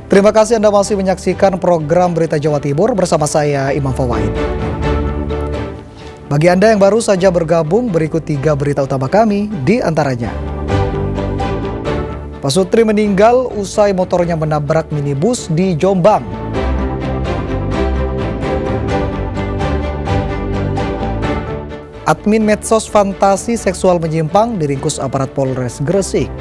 Terima kasih Anda masih menyaksikan program Berita Jawa Timur bersama saya Imam Fawaid. Bagi Anda yang baru saja bergabung, berikut 3 berita utama kami di antaranya. Pasutri meninggal usai motornya menabrak minibus di Jombang. Admin medsos fantasi seksual menyimpang diringkus aparat Polres Gresik.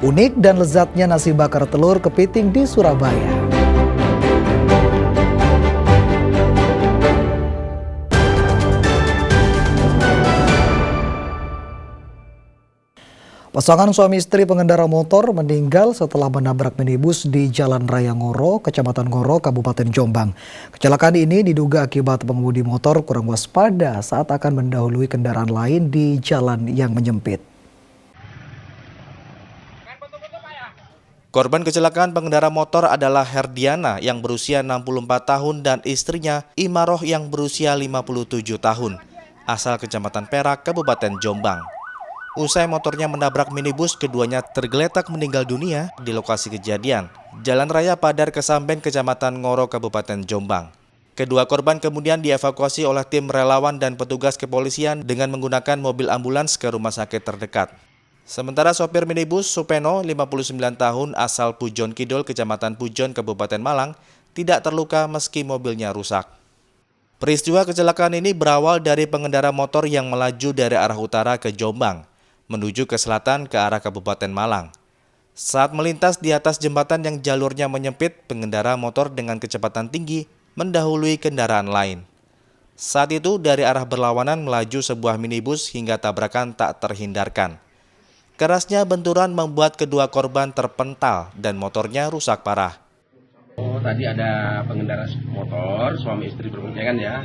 Unik dan lezatnya nasi bakar telur kepiting di Surabaya. Pasangan suami istri pengendara motor meninggal setelah menabrak minibus di Jalan Raya Ngoro, Kecamatan Ngoro, Kabupaten Jombang. Kecelakaan ini diduga akibat pengemudi motor kurang waspada saat akan mendahului kendaraan lain di jalan yang menyempit. Korban kecelakaan pengendara motor adalah Herdiana yang berusia 64 tahun dan istrinya Imaroh yang berusia 57 tahun, asal Kecamatan Perak, Kabupaten Jombang. Usai motornya menabrak minibus, keduanya tergeletak meninggal dunia di lokasi kejadian, Jalan Raya Padar Kesamben, Kecamatan Ngoro, Kabupaten Jombang. Kedua korban kemudian dievakuasi oleh tim relawan dan petugas kepolisian dengan menggunakan mobil ambulans ke rumah sakit terdekat. Sementara sopir minibus Supeno, 59 tahun, asal Pujon Kidul, Kecamatan Pujon, Kabupaten Malang, tidak terluka meski mobilnya rusak. Peristiwa kecelakaan ini berawal dari pengendara motor yang melaju dari arah utara ke Jombang, menuju ke selatan ke arah Kabupaten Malang. Saat melintas di atas jembatan yang jalurnya menyempit, pengendara motor dengan kecepatan tinggi mendahului kendaraan lain. Saat itu dari arah berlawanan melaju sebuah minibus hingga tabrakan tak terhindarkan. Kerasnya benturan membuat kedua korban terpental dan motornya rusak parah. Tadi ada pengendara motor, suami istri berboncengan ya,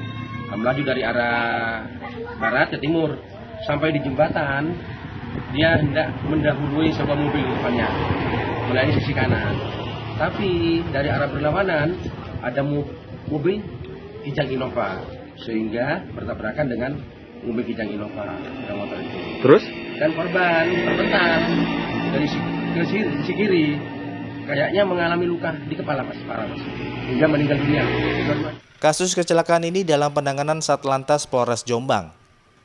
melaju dari arah barat ke timur. Sampai di jembatan, dia hendak mendahului sebuah mobil di depannya, melalui sisi kanan. Tapi dari arah berlawanan, ada mobil Kijang Innova, sehingga bertabrakan dengan mobil Kijang Innova dan motor itu. Terus? Dan korban terpental dari sisi kiri, kayaknya mengalami luka di kepala parah hingga meninggal dunia. Kasus kecelakaan ini dalam penanganan Satlantas Polres Jombang.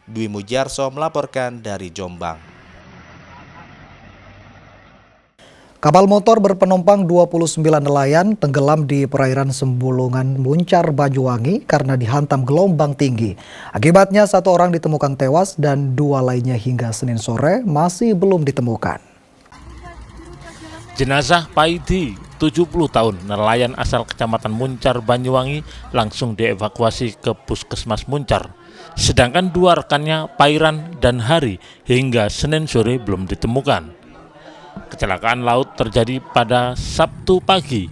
Dwi Mujarso melaporkan dari Jombang. Kapal motor berpenumpang 29 nelayan tenggelam di perairan Sembulungan Muncar, Banyuwangi karena dihantam gelombang tinggi. Akibatnya 1 orang ditemukan tewas dan 2 lainnya hingga Senin sore masih belum ditemukan. Jenazah Paidi, 70 tahun, nelayan asal Kecamatan Muncar, Banyuwangi, langsung dievakuasi ke Puskesmas Muncar. Sedangkan 2 rekannya, Pairan dan Hari, hingga Senin sore belum ditemukan. Kecelakaan laut terjadi pada Sabtu pagi.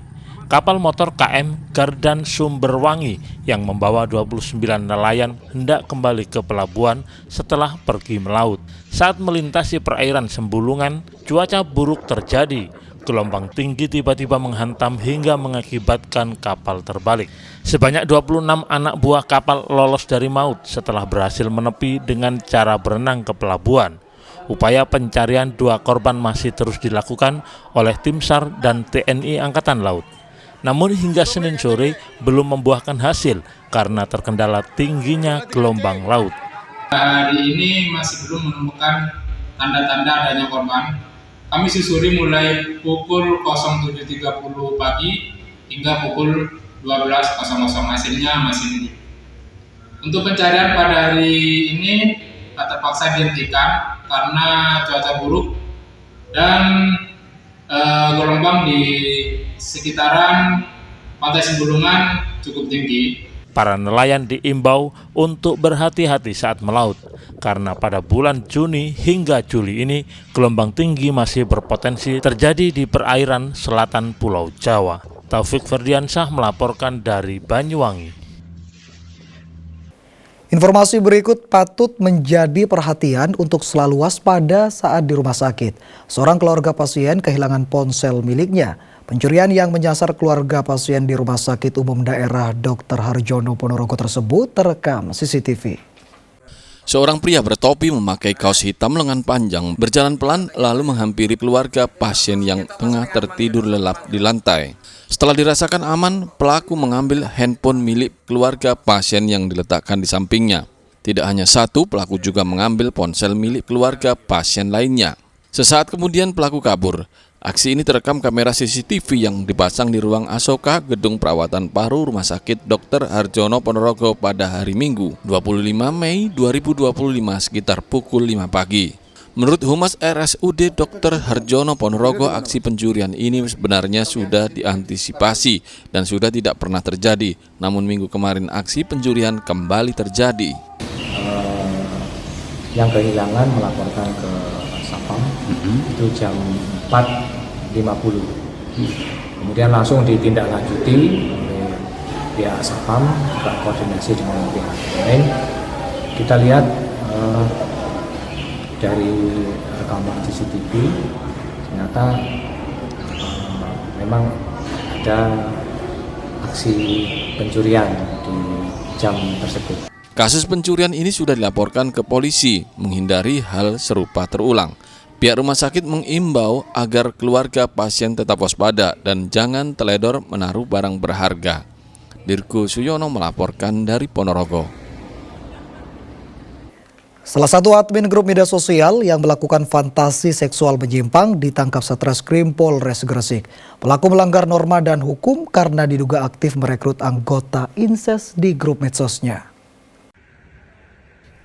Kapal motor KM Gardan Sumberwangi yang membawa 29 nelayan hendak kembali ke pelabuhan setelah pergi melaut. Saat melintasi perairan Sembulungan, cuaca buruk terjadi. Gelombang tinggi tiba-tiba menghantam hingga mengakibatkan kapal terbalik. Sebanyak 26 anak buah kapal lolos dari maut setelah berhasil menepi dengan cara berenang ke pelabuhan. Upaya pencarian 2 korban masih terus dilakukan oleh tim SAR dan TNI Angkatan Laut. Namun hingga Senin sore belum membuahkan hasil karena terkendala tingginya gelombang laut. Hari ini masih belum menemukan tanda-tanda adanya korban. Kami susuri mulai pukul 07.30 pagi hingga pukul 12.00, hasilnya masih nihil. Untuk pencarian pada hari ini terpaksa dihentikan karena cuaca buruk dan gelombang di sekitaran pantai Sembulungan cukup tinggi. Para nelayan diimbau untuk berhati-hati saat melaut karena pada bulan Juni hingga Juli ini gelombang tinggi masih berpotensi terjadi di perairan selatan Pulau Jawa. Taufik Ferdiansyah melaporkan dari Banyuwangi. Informasi berikut patut menjadi perhatian untuk selalu waspada saat di rumah sakit. Seorang keluarga pasien kehilangan ponsel miliknya. Pencurian yang menyasar keluarga pasien di Rumah Sakit Umum Daerah Dr. Harjono Ponorogo tersebut terekam CCTV. Seorang pria bertopi memakai kaos hitam lengan panjang berjalan pelan lalu menghampiri keluarga pasien yang tengah tertidur lelap di lantai. Setelah dirasakan aman, pelaku mengambil handphone milik keluarga pasien yang diletakkan di sampingnya. Tidak hanya satu, pelaku juga mengambil ponsel milik keluarga pasien lainnya. Sesaat kemudian pelaku kabur. Aksi ini terekam kamera CCTV yang dipasang di ruang Asoka, gedung perawatan paru Rumah Sakit Dr. Harjono Ponorogo pada hari Minggu, 25 Mei 2025 sekitar pukul 5 pagi. Menurut Humas RSUD Dr. Harjono Ponorogo, aksi pencurian ini sebenarnya sudah diantisipasi dan sudah tidak pernah terjadi. Namun minggu kemarin aksi pencurian kembali terjadi. Yang kehilangan melaporkan ke Sapam itu jam 4.50. Kemudian langsung ditindaklanjuti oleh pihak Sapam, koordinasi dengan pihak lain. Kita lihat dari rekaman CCTV ternyata memang ada aksi pencurian di jam tersebut. Kasus pencurian ini sudah dilaporkan ke polisi, menghindari hal serupa terulang. Pihak rumah sakit mengimbau agar keluarga pasien tetap waspada dan jangan teledor menaruh barang berharga. Dirgo Suyono melaporkan dari Ponorogo. Salah satu admin grup media sosial yang melakukan fantasi seksual menyimpang ditangkap Satreskrim Polres Gresik. Pelaku melanggar norma dan hukum karena diduga aktif merekrut anggota inses di grup medsosnya.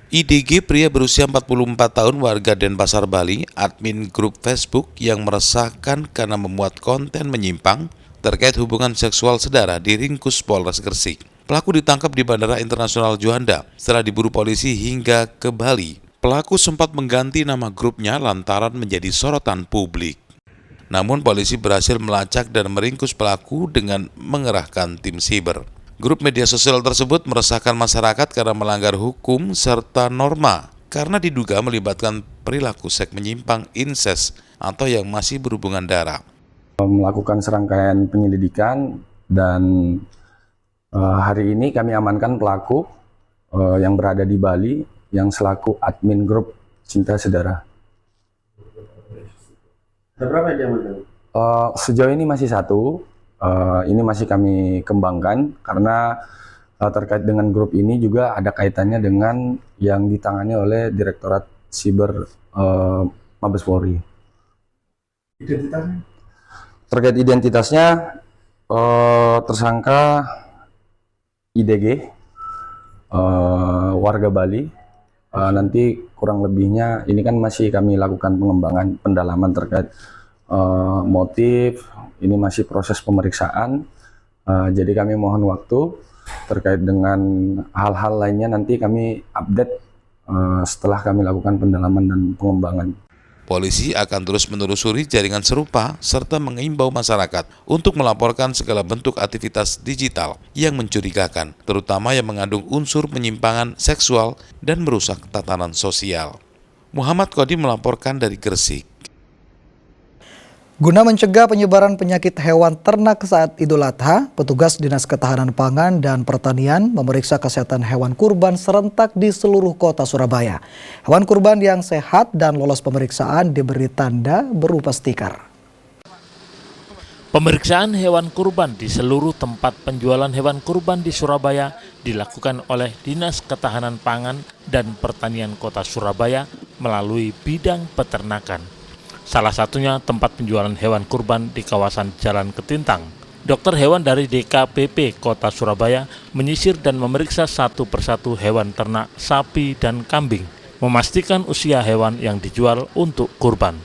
IDG pria berusia 44 tahun warga Denpasar, Bali, admin grup Facebook yang meresahkan karena memuat konten menyimpang terkait hubungan seksual sedara diringkus Polres Gresik. Pelaku ditangkap di Bandara Internasional Juanda setelah diburu polisi hingga ke Bali. Pelaku sempat mengganti nama grupnya lantaran menjadi sorotan publik. Namun polisi berhasil melacak dan meringkus pelaku dengan mengerahkan tim siber. Grup media sosial tersebut meresahkan masyarakat karena melanggar hukum serta norma karena diduga melibatkan perilaku seks menyimpang, inses, atau yang masih berhubungan darah. Melakukan serangkaian penyelidikan dan hari ini kami amankan pelaku yang berada di Bali yang selaku admin grup Cinta Sedara. Ada berapa dia amankan? Sejauh ini masih satu. Ini masih kami kembangkan karena terkait dengan grup ini juga ada kaitannya dengan yang ditangani oleh Direktorat Siber Mabes Polri. Identitasnya? Terkait identitasnya tersangka IDG warga Bali. Nanti kurang lebihnya ini kan masih kami lakukan pengembangan pendalaman terkait motif. Ini masih proses pemeriksaan, jadi kami mohon waktu terkait dengan hal-hal lainnya nanti kami update setelah kami lakukan pendalaman dan pengembangan. Polisi akan terus menelusuri jaringan serupa serta mengimbau masyarakat untuk melaporkan segala bentuk aktivitas digital yang mencurigakan, terutama yang mengandung unsur penyimpangan seksual dan merusak tatanan sosial. Muhammad Kodi melaporkan dari Gresik. Guna mencegah penyebaran penyakit hewan ternak saat Idul Adha, petugas Dinas Ketahanan Pangan dan Pertanian memeriksa kesehatan hewan kurban serentak di seluruh kota Surabaya. Hewan kurban yang sehat dan lolos pemeriksaan diberi tanda berupa stiker. Pemeriksaan hewan kurban di seluruh tempat penjualan hewan kurban di Surabaya dilakukan oleh Dinas Ketahanan Pangan dan Pertanian Kota Surabaya melalui bidang peternakan. Salah satunya tempat penjualan hewan kurban di kawasan Jalan Ketintang. Dokter hewan dari DKPP Kota Surabaya menyisir dan memeriksa satu persatu hewan ternak sapi dan kambing, memastikan usia hewan yang dijual untuk kurban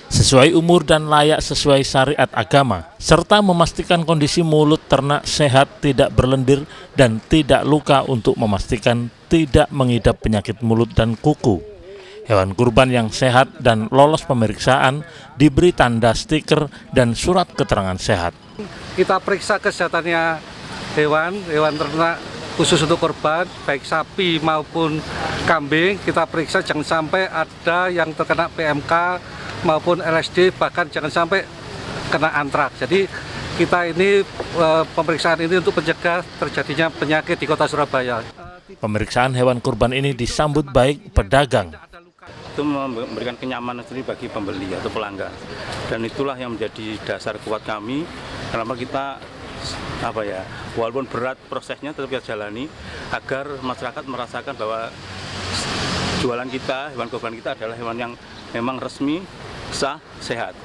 sesuai umur dan layak sesuai syariat agama, serta memastikan kondisi mulut ternak sehat, tidak berlendir dan tidak luka untuk memastikan tidak mengidap penyakit mulut dan kuku. Hewan kurban yang sehat dan lolos pemeriksaan diberi tanda stiker dan surat keterangan sehat. Kita periksa kesehatannya hewan ternak khusus untuk kurban, baik sapi maupun kambing. Kita periksa jangan sampai ada yang terkena PMK maupun LSD, bahkan jangan sampai kena antraks. Jadi kita ini pemeriksaan ini untuk mencegah terjadinya penyakit di Kota Surabaya. Pemeriksaan hewan kurban ini disambut baik pedagang. Itu memberikan kenyamanan sendiri bagi pembeli atau pelanggan, dan itulah yang menjadi dasar kuat kami kenapa kita walaupun berat prosesnya tetap kita jalani agar masyarakat merasakan bahwa jualan kita, hewan kurban kita adalah hewan yang memang resmi, sah, sehat.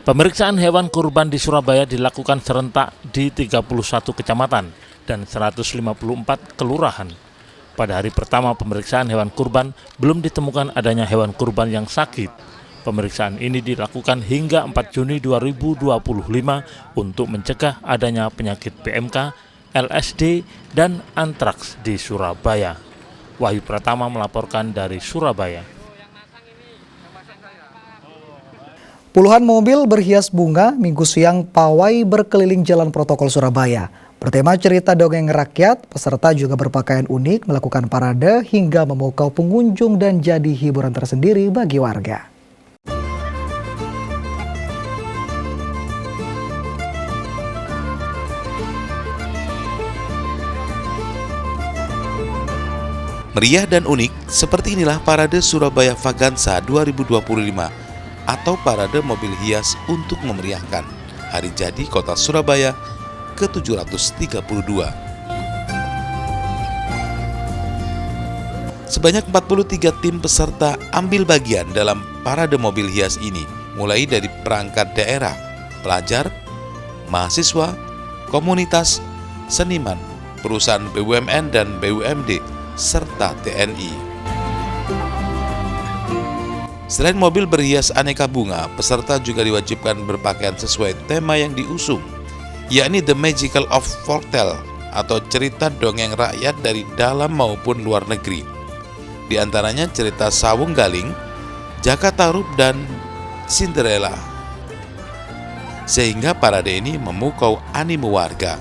Pemeriksaan hewan kurban di Surabaya dilakukan serentak di 31 kecamatan dan 154 kelurahan. Pada hari pertama pemeriksaan hewan kurban, belum ditemukan adanya hewan kurban yang sakit. Pemeriksaan ini dilakukan hingga 4 Juni 2025 untuk mencegah adanya penyakit PMK, LSD, dan antraks di Surabaya. Wahyu Pratama melaporkan dari Surabaya. Puluhan mobil berhias bunga Minggu siang pawai berkeliling Jalan Protokol Surabaya. Bertema cerita dongeng rakyat, peserta juga berpakaian unik melakukan parade hingga memukau pengunjung dan jadi hiburan tersendiri bagi warga. Meriah dan unik, seperti inilah Parade Surabaya Vagansa 2025 atau parade mobil hias untuk memeriahkan Hari Jadi Kota Surabaya ke-732. Sebanyak 43 tim peserta ambil bagian dalam parade mobil hias ini, mulai dari perangkat daerah, pelajar, mahasiswa, komunitas, seniman, perusahaan BUMN dan BUMD, serta TNI. Selain mobil berhias aneka bunga, peserta juga diwajibkan berpakaian sesuai tema yang diusung, yakni The Magical of Folktale atau cerita dongeng rakyat dari dalam maupun luar negeri. Di antaranya cerita Sawung Galing, Jaka Tarub, dan Cinderella. Sehingga parade ini memukau animo warga.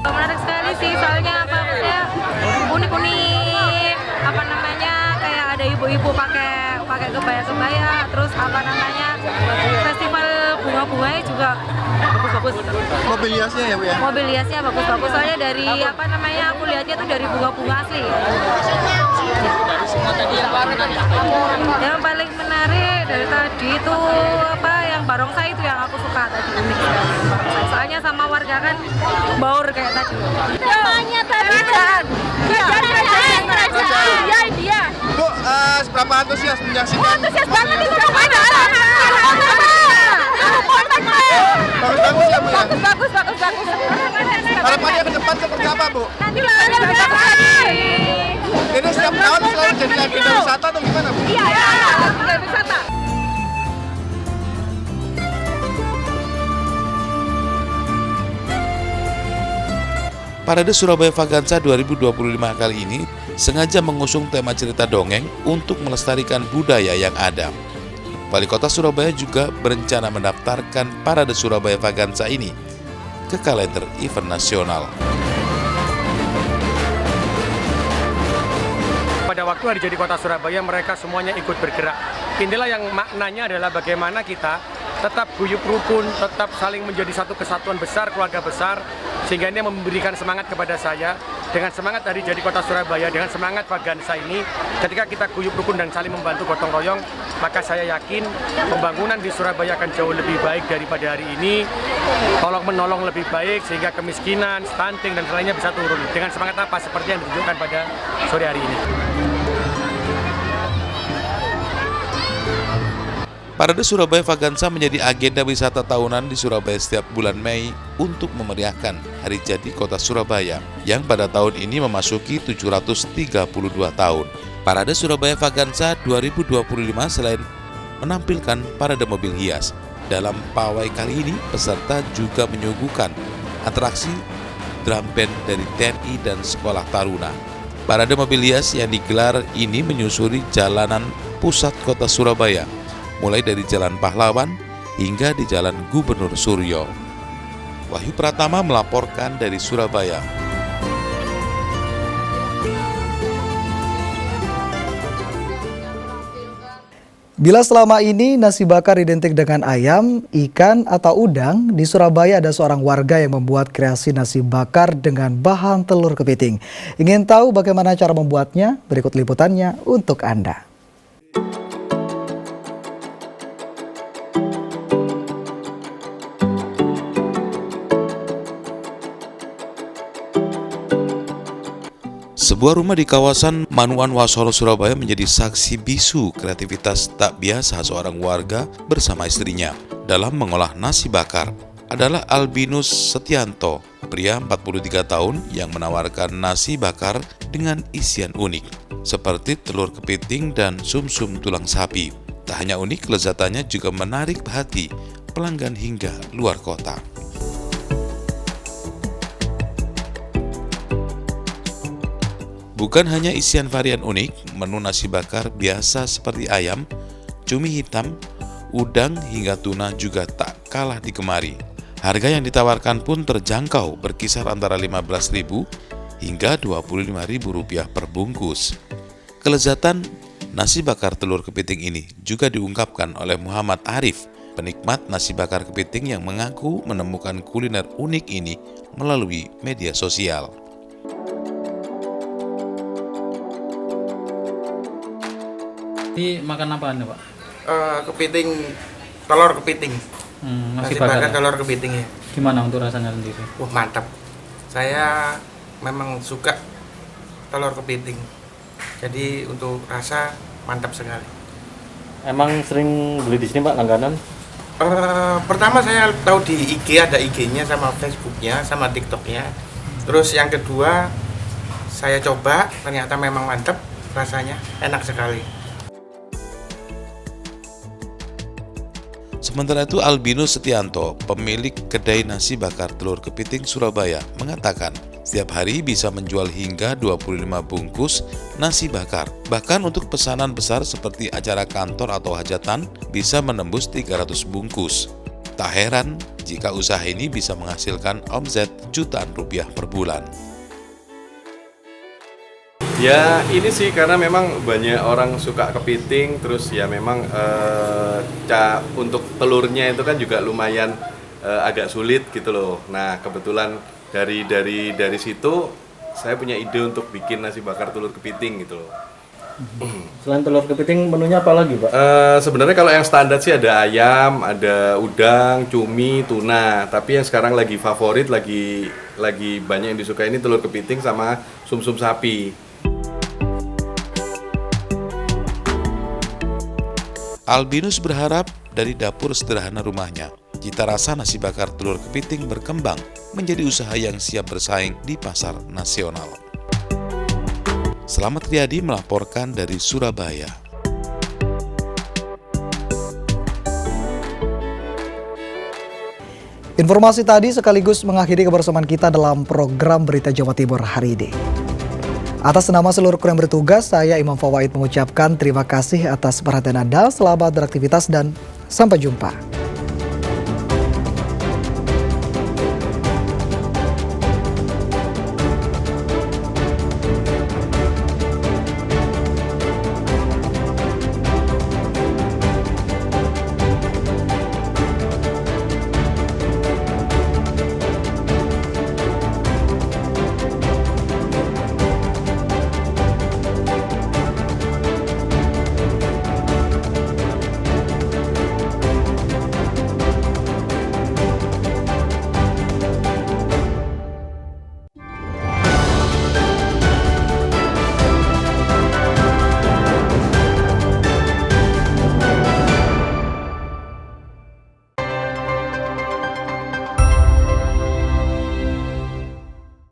Menarik sekali sih, soalnya unik-unik, kayak ada ibu-ibu pakai kebaya-kebaya, terus festival bunga-bunganya juga bagus-bagus. Mobil hiasnya ya Bu ya? Mobil hiasnya bagus-bagus, soalnya dari aku lihatnya tuh dari bunga-bunga asli. Yang paling menarik dari tadi itu yang barongsai itu yang aku suka tadi, unik sekali. Soalnya sama warga kan baur kayak tadi. Namanya tadi kerajaan. Iya, India. Bu, seberapa antusias menyaksikan? Antusias banget itu mana? Bagus ya Bu ya? Bagus. Harapannya ke depan seperti apa Bu? Nanti lagi. Ini setiap tahun selalu jadi agenda wisata atau gimana Bu? Iya, agenda wisata. Parade Surabaya Vagansa 2025 kali ini sengaja mengusung tema cerita dongeng untuk melestarikan budaya yang ada. Wali Kota Surabaya juga berencana mendaftarkan Parade Surabaya Vagansa ini ke kalender event nasional. Pada waktu Hari Jadi Kota Surabaya, mereka semuanya ikut bergerak. Inilah yang maknanya adalah bagaimana kita tetap guyup rukun, tetap saling menjadi satu kesatuan besar, keluarga besar, sehingga ini memberikan semangat kepada saya. Dengan semangat Hari Jadi Kota Surabaya, dengan semangat Vagansa ini, ketika kita guyup rukun dan saling membantu gotong royong, maka saya yakin pembangunan di Surabaya akan jauh lebih baik daripada hari ini, tolong-menolong lebih baik, sehingga kemiskinan, stunting, dan lainnya bisa turun. Dengan semangat apa? Seperti yang ditunjukkan pada sore hari ini. Parade Surabaya Vagansa menjadi agenda wisata tahunan di Surabaya setiap bulan Mei untuk memeriahkan Hari Jadi Kota Surabaya yang pada tahun ini memasuki 732 tahun. Parade Surabaya Vagansa 2025 selain menampilkan parade mobil hias, dalam pawai kali ini peserta juga menyuguhkan atraksi drum band dari TNI dan Sekolah Taruna. Parade mobil hias yang digelar ini menyusuri jalanan pusat kota Surabaya, mulai dari Jalan Pahlawan hingga di Jalan Gubernur Suryo. Wahyu Pratama melaporkan dari Surabaya. Bila selama ini nasi bakar identik dengan ayam, ikan, atau udang, di Surabaya ada seorang warga yang membuat kreasi nasi bakar dengan bahan telur kepiting. Ingin tahu bagaimana cara membuatnya? Berikut liputannya untuk Anda. Sebuah rumah di kawasan Manuan Wasoro, Surabaya menjadi saksi bisu kreativitas tak biasa seorang warga bersama istrinya dalam mengolah nasi bakar. Adalah Albinus Setianto, pria 43 tahun yang menawarkan nasi bakar dengan isian unik, seperti telur kepiting dan sumsum tulang sapi. Tak hanya unik, lezatannya juga menarik hati pelanggan hingga luar kota. Bukan hanya isian varian unik, menu nasi bakar biasa seperti ayam, cumi hitam, udang hingga tuna juga tak kalah digemari. Harga yang ditawarkan pun terjangkau, berkisar antara Rp15.000 hingga Rp25.000 per bungkus. Kelezatan nasi bakar telur kepiting ini juga diungkapkan oleh Muhammad Arif, penikmat nasi bakar kepiting yang mengaku menemukan kuliner unik ini melalui media sosial. Ini makan apa Anda, Pak? Kepiting, telur kepiting. Nasi bakar telur kepiting ya. Gimana untuk rasanya sendiri? Mantap. Saya memang suka telur kepiting. Jadi untuk rasa mantap sekali. Emang sering beli di sini, Pak, langganan? Pertama saya tahu di IG, ada IG-nya sama Facebook-nya sama TikTok-nya. Terus yang kedua saya coba, ternyata memang mantap rasanya, enak sekali. Sementara itu Albinus Setianto, pemilik kedai nasi bakar telur kepiting Surabaya, mengatakan setiap hari bisa menjual hingga 25 bungkus nasi bakar. Bahkan untuk pesanan besar seperti acara kantor atau hajatan bisa menembus 300 bungkus. Tak heran jika usaha ini bisa menghasilkan omset jutaan rupiah per bulan. Ya ini sih karena memang banyak orang suka kepiting, terus ya memang untuk telurnya itu kan juga lumayan agak sulit gitu loh. Nah kebetulan dari situ saya punya ide untuk bikin nasi bakar telur kepiting gitu loh. Selain telur kepiting menunya apa lagi, Pak? Sebenarnya kalau yang standar sih ada ayam, ada udang, cumi, tuna. Tapi yang sekarang lagi favorit, lagi banyak yang disukai ini telur kepiting sama sumsum sapi. Albinus berharap dari dapur sederhana rumahnya, cita rasa nasi bakar telur kepiting berkembang menjadi usaha yang siap bersaing di pasar nasional. Selamat Riyadi melaporkan dari Surabaya. Informasi tadi sekaligus mengakhiri kebersamaan kita dalam program Berita Jawa Timur hari ini. Atas nama seluruh kru yang bertugas, saya Imam Fawaid mengucapkan terima kasih atas perhatian Anda, selamat beraktivitas dan sampai jumpa.